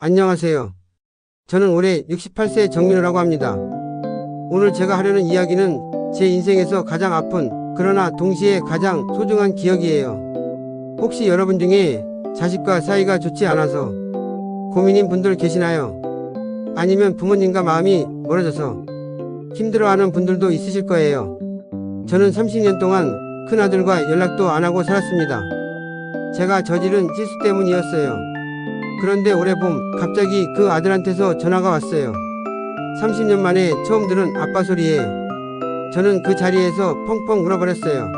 안녕하세요. 저는 올해 68세 정민호라고 합니다. 오늘 제가 하려는 이야기는 제 인생에서 가장 아픈 그러나 동시에 가장 소중한 기억이에요. 혹시 여러분 중에 자식과 사이가 좋지 않아서 고민인 분들 계시나요? 아니면 부모님과 마음이 멀어져서 힘들어하는 분들도 있으실 거예요. 저는 30년 동안 큰아들과 연락도 안 하고 살았습니다. 제가 저지른 실수 때문이었어요. 그런데 올해 봄 갑자기 그 아들한테서 전화가 왔어요. 30년 만에 처음 들은 아빠 소리에 저는 그 자리에서 펑펑 울어버렸어요.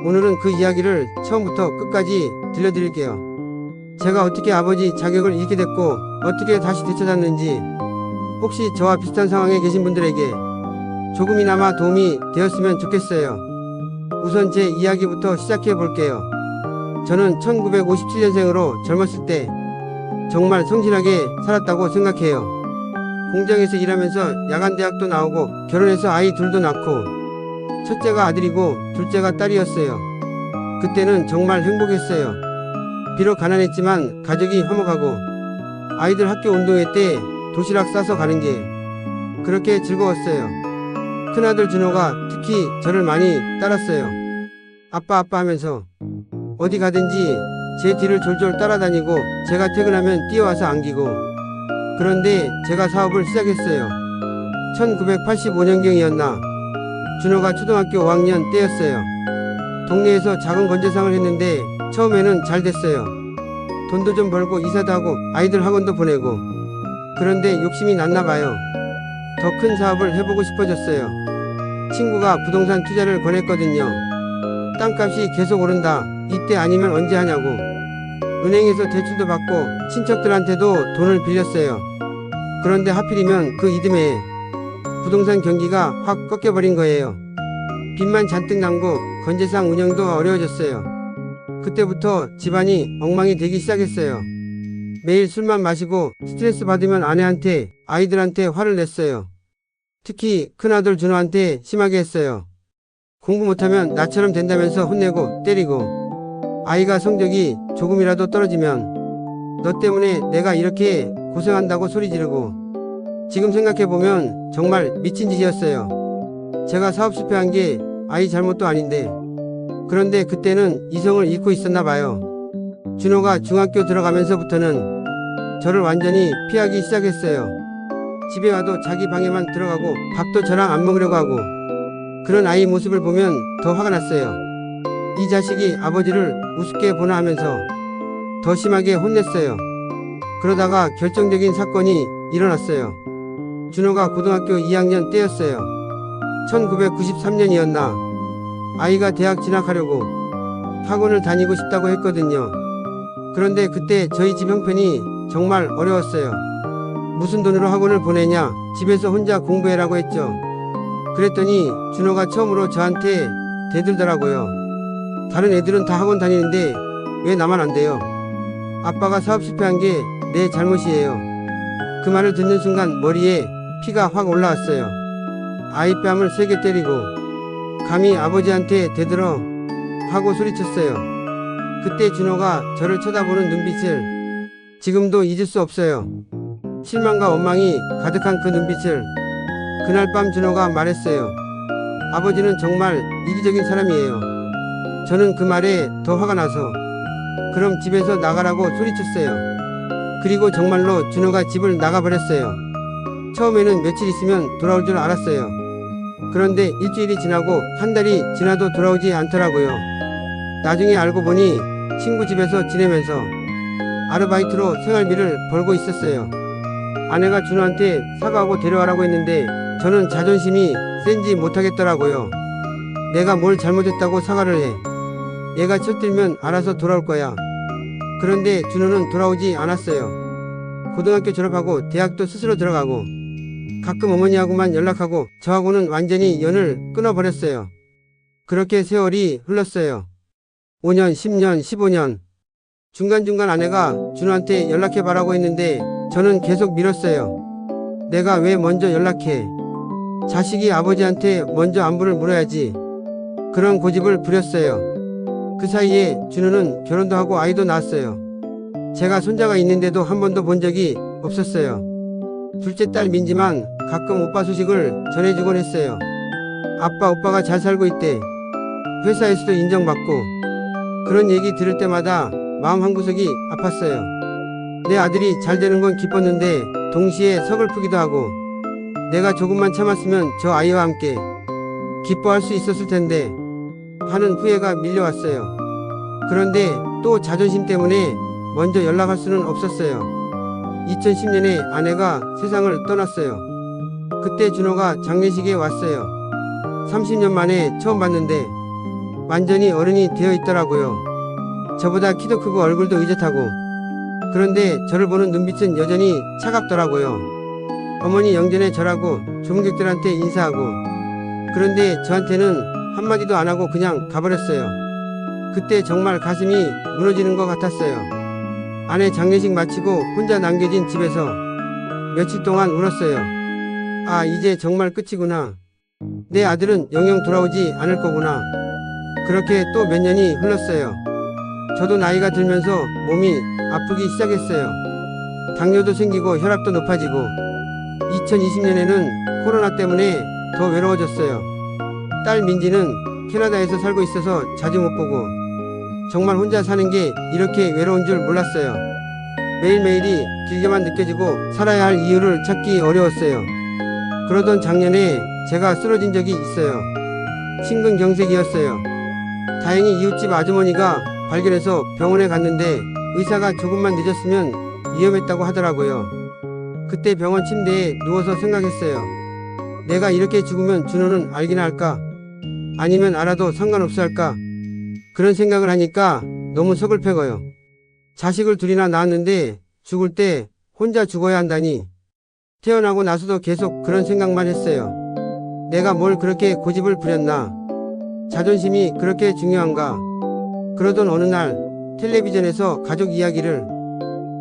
오늘은 그 이야기를 처음부터 끝까지 들려드릴게요. 제가 어떻게 아버지 자격을 잃게 됐고 어떻게 다시 되찾았는지, 혹시 저와 비슷한 상황에 계신 분들에게 조금이나마 도움이 되었으면 좋겠어요. 우선 제 이야기부터 시작해 볼게요. 저는 1957년생으로 젊었을 때 정말 성실하게 살았다고 생각해요. 공장에서 일하면서 야간대학도 나오고 결혼해서 아이 둘도 낳고, 첫째가 아들이고 둘째가 딸이었어요. 그때는 정말 행복했어요. 비록 가난했지만 가족이 화목하고 아이들 학교 운동회 때 도시락 싸서 가는 게 그렇게 즐거웠어요. 큰아들 준호가 특히 저를 많이 따랐어요. 아빠 하면서 어디 가든지 제 뒤를 졸졸 따라다니고 제가 퇴근하면 뛰어와서 안기고. 그런데 제가 사업을 시작했어요. 1985년경이었나 준호가 초등학교 5학년 때였어요. 동네에서 작은 건재상을 했는데 처음에는 잘 됐어요. 돈도 좀 벌고 이사도 하고 아이들 학원도 보내고. 그런데 욕심이 났나 봐요. 더 큰 사업을 해보고 싶어졌어요. 친구가 부동산 투자를 권했거든요. 땅값이 계속 오른다. 이때 아니면 언제 하냐고. 은행에서 대출도 받고 친척들한테도 돈을 빌렸어요. 그런데 하필이면 그 이듬해에 부동산 경기가 확 꺾여버린 거예요. 빚만 잔뜩 남고 건재상 운영도 어려워졌어요. 그때부터 집안이 엉망이 되기 시작했어요. 매일 술만 마시고 스트레스 받으면 아내한테, 아이들한테 화를 냈어요. 특히 큰아들 준호한테 심하게 했어요. 공부 못하면 나처럼 된다면서 혼내고 때리고, 아이가 성적이 조금이라도 떨어지면 너 때문에 내가 이렇게 고생한다고 소리 지르고. 지금 생각해보면 정말 미친 짓이었어요. 제가 사업 실패한 게 아이 잘못도 아닌데. 그런데 그때는 이성을 잃고 있었나 봐요. 준호가 중학교 들어가면서부터는 저를 완전히 피하기 시작했어요. 집에 와도 자기 방에만 들어가고 밥도 저랑 안 먹으려고 하고. 그런 아이 모습을 보면 더 화가 났어요. 이 자식이 아버지를 우습게 보나 하면서 더 심하게 혼냈어요. 그러다가 결정적인 사건이 일어났어요. 준호가 고등학교 2학년 때였어요. 1993년이었나. 아이가 대학 진학하려고 학원을 다니고 싶다고 했거든요. 그런데 그때 저희 집 형편이 정말 어려웠어요. 무슨 돈으로 학원을 보내냐, 집에서 혼자 공부해라고 했죠. 그랬더니 준호가 처음으로 저한테 대들더라고요. 다른 애들은 다 학원 다니는데 왜 나만 안 돼요? 아빠가 사업 실패한 게 내 잘못이에요. 그 말을 듣는 순간 머리에 피가 확 올라왔어요. 아이 뺨을 세게 때리고 감히 아버지한테 대들어 하고 소리쳤어요. 그때 준호가 저를 쳐다보는 눈빛을 지금도 잊을 수 없어요. 실망과 원망이 가득한 그 눈빛을. 그날 밤 준호가 말했어요. 아버지는 정말 이기적인 사람이에요. 저는 그 말에 더 화가 나서 그럼 집에서 나가라고 소리쳤어요. 그리고 정말로 준호가 집을 나가버렸어요. 처음에는 며칠 있으면 돌아올 줄 알았어요. 그런데 일주일이 지나고 한 달이 지나도 돌아오지 않더라고요. 나중에 알고 보니 친구 집에서 지내면서 아르바이트로 생활비를 벌고 있었어요. 아내가 준호한테 사과하고 데려와라고 했는데 저는 자존심이 센지 못하겠더라고요. 내가 뭘 잘못했다고 사과를 해. 얘가 철들면 알아서 돌아올 거야. 그런데 준호는 돌아오지 않았어요. 고등학교 졸업하고 대학도 스스로 들어가고 가끔 어머니하고만 연락하고 저하고는 완전히 연을 끊어버렸어요. 그렇게 세월이 흘렀어요. 5년, 10년, 15년. 중간중간 아내가 준호한테 연락해봐라고 했는데 저는 계속 미뤘어요. 내가 왜 먼저 연락해? 자식이 아버지한테 먼저 안부를 물어야지. 그런 고집을 부렸어요. 그 사이에 준호는 결혼도 하고 아이도 낳았어요. 제가 손자가 있는데도 한 번도 본 적이 없었어요. 둘째 딸 민지만 가끔 오빠 소식을 전해주곤 했어요. 아빠, 오빠가 잘 살고 있대. 회사에서도 인정받고. 그런 얘기 들을 때마다 마음 한구석이 아팠어요. 내 아들이 잘 되는 건 기뻤는데 동시에 서글프기도 하고, 내가 조금만 참았으면 저 아이와 함께 기뻐할 수 있었을 텐데 하는 후회가 밀려왔어요. 그런데 또 자존심 때문에 먼저 연락할 수는 없었어요. 2010년에 아내가 세상을 떠났어요. 그때 준호가 장례식에 왔어요. 30년 만에 처음 봤는데 완전히 어른이 되어 있더라고요. 저보다 키도 크고 얼굴도 의젓하고, 그런데 저를 보는 눈빛은 여전히 차갑더라고요. 어머니 영전에 절하고 조문객들한테 인사하고, 그런데 저한테는 한마디도 안 하고 그냥 가버렸어요. 그때 정말 가슴이 무너지는 것 같았어요. 아내 장례식 마치고 혼자 남겨진 집에서 며칠 동안 울었어요. 아, 이제 정말 끝이구나. 내 아들은 영영 돌아오지 않을 거구나. 그렇게 또 몇 년이 흘렀어요. 저도 나이가 들면서 몸이 아프기 시작했어요. 당뇨도 생기고 혈압도 높아지고, 2020년에는 코로나 때문에 더 외로워졌어요. 딸 민지는 캐나다에서 살고 있어서 자주 못 보고, 정말 혼자 사는 게 이렇게 외로운 줄 몰랐어요. 매일매일이 길게만 느껴지고 살아야 할 이유를 찾기 어려웠어요. 그러던 작년에 제가 쓰러진 적이 있어요. 심근경색이었어요. 다행히 이웃집 아주머니가 발견해서 병원에 갔는데 의사가 조금만 늦었으면 위험했다고 하더라고요. 그때 병원 침대에 누워서 생각했어요. 내가 이렇게 죽으면 준호는 알긴 할까? 아니면 알아도 상관없어 할까? 그런 생각을 하니까 너무 서글퍼요. 자식을 둘이나 낳았는데 죽을 때 혼자 죽어야 한다니. 태어나고 나서도 계속 그런 생각만 했어요. 내가 뭘 그렇게 고집을 부렸나? 자존심이 그렇게 중요한가? 그러던 어느 날 텔레비전에서 가족 이야기를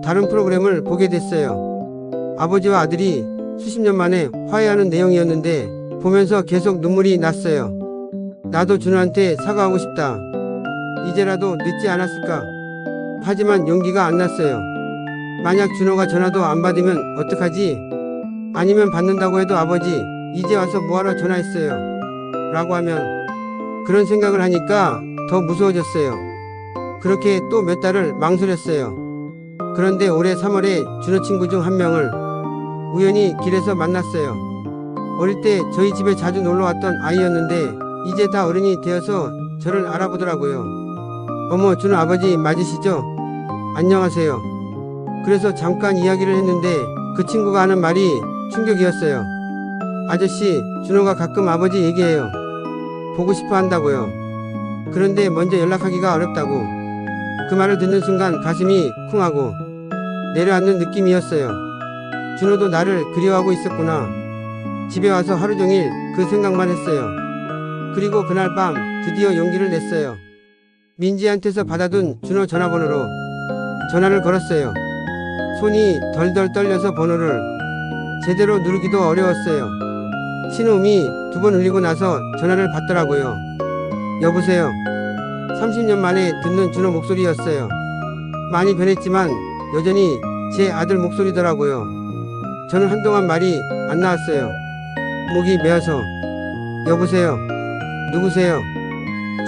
다른 프로그램을 보게 됐어요. 아버지와 아들이 수십 년 만에 화해하는 내용이었는데 보면서 계속 눈물이 났어요. 나도 준호한테 사과하고 싶다. 이제라도 늦지 않았을까? 하지만 용기가 안 났어요. 만약 준호가 전화도 안 받으면 어떡하지? 아니면 받는다고 해도 아버지 이제 와서 뭐하러 전화했어요? 라고 하면, 그런 생각을 하니까 더 무서워졌어요. 그렇게 또 몇 달을 망설였어요. 그런데 올해 3월에 준호 친구 중 한 명을 우연히 길에서 만났어요. 어릴 때 저희 집에 자주 놀러왔던 아이였는데 이제 다 어른이 되어서 저를 알아보더라고요. 어머, 준호 아버지 맞으시죠? 안녕하세요. 그래서 잠깐 이야기를 했는데 그 친구가 하는 말이 충격이었어요. 아저씨, 준호가 가끔 아버지 얘기해요. 보고 싶어 한다고요. 그런데 먼저 연락하기가 어렵다고. 그 말을 듣는 순간 가슴이 쿵하고 내려앉는 느낌이었어요. 준호도 나를 그리워하고 있었구나. 집에 와서 하루 종일 그 생각만 했어요. 그리고 그날 밤 드디어 용기를 냈어요. 민지한테서 받아둔 준호 전화번호로 전화를 걸었어요. 손이 덜덜 떨려서 번호를 제대로 누르기도 어려웠어요. 신호음이 2번 울리고 나서 전화를 받더라고요. 여보세요. 30년 만에 듣는 준호 목소리였어요. 많이 변했지만 여전히 제 아들 목소리더라고요. 저는 한동안 말이 안 나왔어요. 목이 메어서. 여보세요. 누구세요?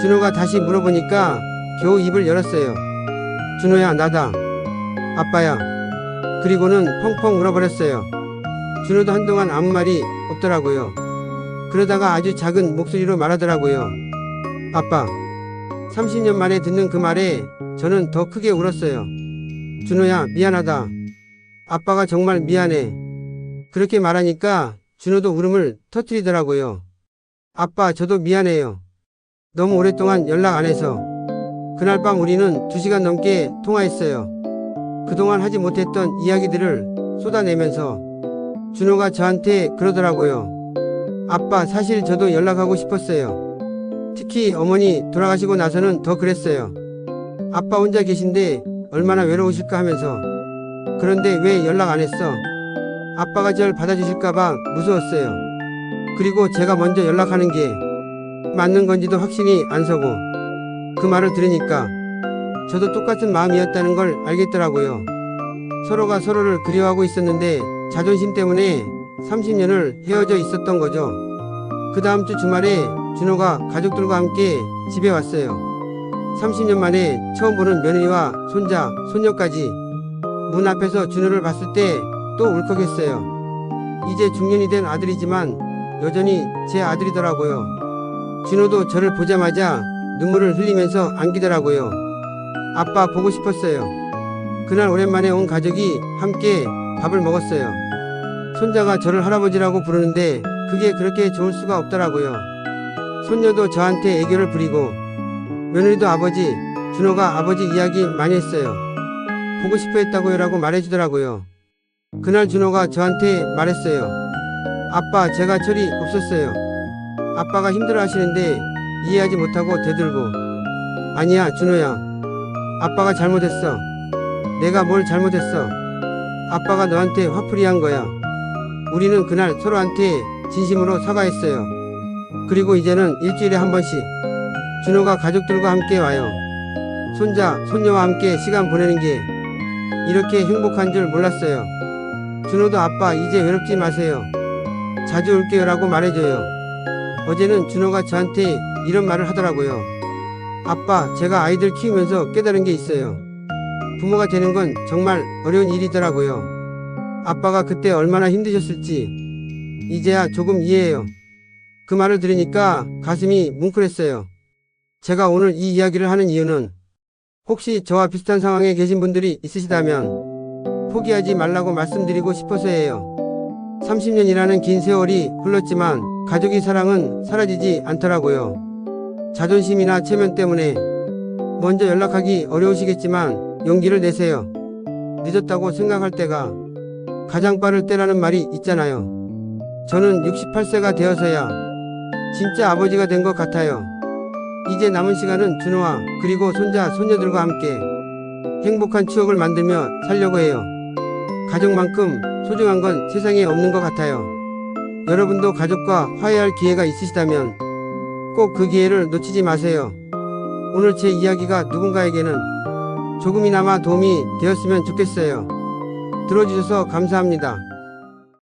준호가 다시 물어보니까 겨우 입을 열었어요. 준호야, 나다. 아빠야. 그리고는 펑펑 울어버렸어요. 준호도 한동안 아무 말이 없더라고요. 그러다가 아주 작은 목소리로 말하더라고요. 아빠. 30년 만에 듣는 그 말에 저는 더 크게 울었어요. 준호야, 미안하다. 아빠가 정말 미안해. 그렇게 말하니까 준호도 울음을 터뜨리더라고요. 아빠, 저도 미안해요. 너무 오랫동안 연락 안 해서. 그날 밤 우리는 2시간 넘게 통화했어요. 그동안 하지 못했던 이야기들을 쏟아내면서 준호가 저한테 그러더라고요. 아빠, 사실 저도 연락하고 싶었어요. 특히 어머니 돌아가시고 나서는 더 그랬어요. 아빠 혼자 계신데 얼마나 외로우실까 하면서. 그런데 왜 연락 안 했어? 아빠가 절 받아주실까봐 무서웠어요. 그리고 제가 먼저 연락하는 게 맞는 건지도 확신이 안 서고. 그 말을 들으니까 저도 똑같은 마음이었다는 걸 알겠더라고요. 서로가 서로를 그리워하고 있었는데 자존심 때문에 30년을 헤어져 있었던 거죠. 그 다음 주 주말에 준호가 가족들과 함께 집에 왔어요. 30년 만에 처음 보는 며느리와 손자, 손녀까지. 문 앞에서 준호를 봤을 때 또 울컥했어요. 이제 중년이 된 아들이지만 여전히 제 아들이더라고요. 준호도 저를 보자마자 눈물을 흘리면서 안기더라고요. 아빠 보고 싶었어요. 그날 오랜만에 온 가족이 함께 밥을 먹었어요. 손자가 저를 할아버지라고 부르는데 그게 그렇게 좋을 수가 없더라고요. 손녀도 저한테 애교를 부리고 며느리도 아버지, 준호가 아버지 이야기 많이 했어요. 보고 싶어 했다고요라고 말해주더라고요. 그날 준호가 저한테 말했어요. 아빠, 제가 철이 없었어요. 아빠가 힘들어 하시는데 이해하지 못하고 대들고. 아니야, 준호야. 아빠가 잘못했어. 내가 뭘 잘못했어. 아빠가 너한테 화풀이한 거야. 우리는 그날 서로한테 진심으로 사과했어요. 그리고 이제는 일주일에 한 번씩 준호가 가족들과 함께 와요. 손자, 손녀와 함께 시간 보내는 게 이렇게 행복한 줄 몰랐어요. 준호도 아빠 이제 외롭지 마세요. 자주 올게요 라고 말해줘요. 어제는 준호가 저한테 이런 말을 하더라고요. 아빠, 제가 아이들 키우면서 깨달은 게 있어요. 부모가 되는 건 정말 어려운 일이더라고요. 아빠가 그때 얼마나 힘드셨을지 이제야 조금 이해해요. 그 말을 들으니까 가슴이 뭉클했어요. 제가 오늘 이 이야기를 하는 이유는 혹시 저와 비슷한 상황에 계신 분들이 있으시다면 포기하지 말라고 말씀드리고 싶어서예요. 30년이라는 긴 세월이 흘렀지만 가족의 사랑은 사라지지 않더라고요. 자존심이나 체면 때문에 먼저 연락하기 어려우시겠지만 용기를 내세요. 늦었다고 생각할 때가 가장 빠를 때라는 말이 있잖아요. 저는 68세가 되어서야 진짜 아버지가 된 것 같아요. 이제 남은 시간은 준호와 그리고 손자, 손녀들과 함께 행복한 추억을 만들며 살려고 해요. 가족만큼 소중한 건 세상에 없는 것 같아요. 여러분도 가족과 화해할 기회가 있으시다면 꼭 그 기회를 놓치지 마세요. 오늘 제 이야기가 누군가에게는 조금이나마 도움이 되었으면 좋겠어요. 들어주셔서 감사합니다.